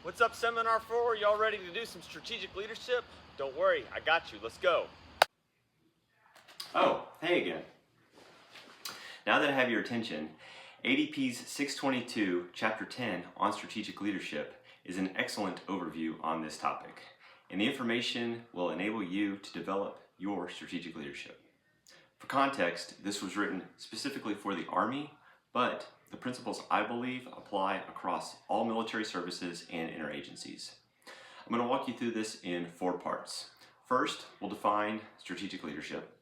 What's up, Seminar 4? Y'all ready to do some strategic leadership? Don't worry, I got you. Let's go. Oh, hey again. Now that I have your attention, ADP's 622, Chapter 10 on strategic leadership is an excellent overview on this topic, and the information will enable you to develop your strategic leadership. For context, this was written specifically for the Army, but the principles I believe apply across all military services and interagencies. I'm going to walk you through this in 4 parts. First, we'll define strategic leadership.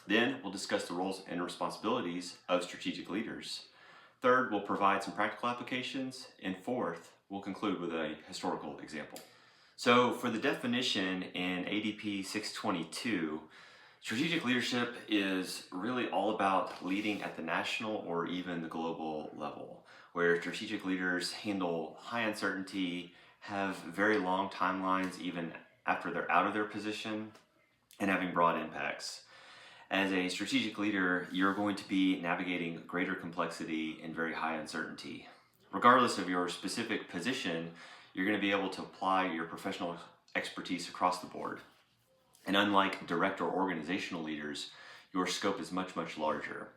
Then we'll discuss the roles and responsibilities of strategic leaders. Third, we'll provide some practical applications. And fourth, we'll conclude with a historical example. So for the definition in ADP 622, strategic leadership is really all about leading at the national or even the global level, where strategic leaders handle high uncertainty, have very long timelines even after they're out of their position, and having broad impacts. As a strategic leader, you're going to be navigating greater complexity and very high uncertainty. Regardless of your specific position, you're going to be able to apply your professional expertise across the board. And unlike direct or organizational leaders, your scope is much, much larger.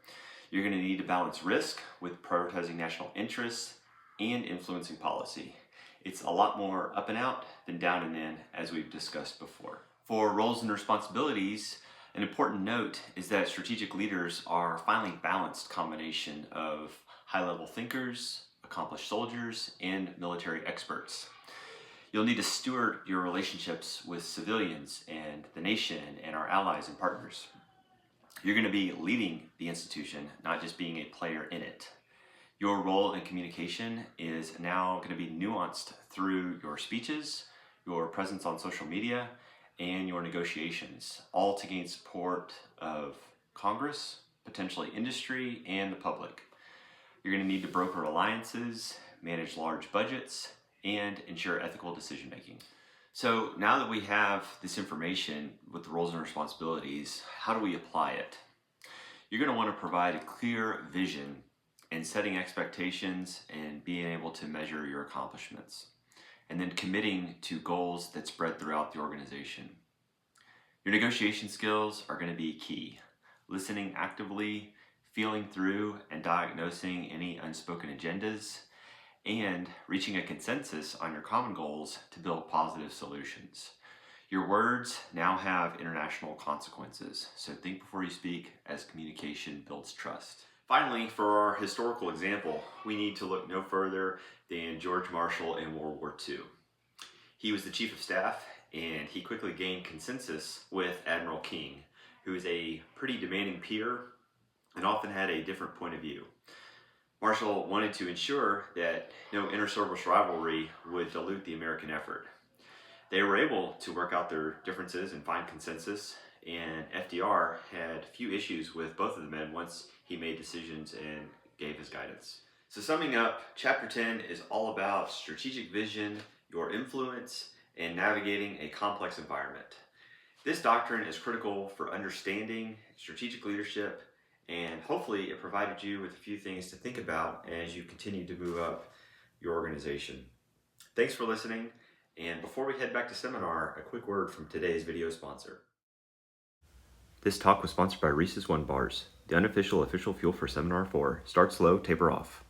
You're going to need to balance risk with prioritizing national interests and influencing policy. It's a lot more up and out than down and in, as we've discussed before. For roles and responsibilities, an important note is that strategic leaders are a finely balanced combination of high-level thinkers, accomplished soldiers, and military experts. You'll need to steward your relationships with civilians and the nation and our allies and partners. You're going to be leading the institution, not just being a player in it. Your role in communication is now going to be nuanced through your speeches, your presence on social media, and your negotiations, all to gain support of Congress, potentially industry, and the public. You're going to need to broker alliances, manage large budgets, and ensure ethical decision making. So now that we have this information with the roles and responsibilities, how do we apply it? You're going to want to provide a clear vision in setting expectations and being able to measure your accomplishments, and then committing to goals that spread throughout the organization. Your negotiation skills are going to be key. Listening actively, feeling through and diagnosing any unspoken agendas, and reaching a consensus on your common goals to build positive solutions. Your words now have international consequences, so think before you speak, as communication builds trust. Finally, for our historical example, we need to look no further than George Marshall in World War II. He was the chief of staff, and he quickly gained consensus with Admiral King, who is a pretty demanding peer and often had a different point of view. Marshall wanted to ensure that no inter-service rivalry would dilute the American effort. They were able to work out their differences and find consensus, and FDR had few issues with both of the men once he made decisions and gave his guidance. So summing up, Chapter 10 is all about strategic vision, your influence, and navigating a complex environment. This doctrine is critical for understanding strategic leadership, and hopefully it provided you with a few things to think about as you continue to move up your organization. Thanks for listening, and before we head back to seminar, a quick word from today's video sponsor. This talk was sponsored by Reese's One Bars, the unofficial official fuel for Seminar 4. Start slow, taper off.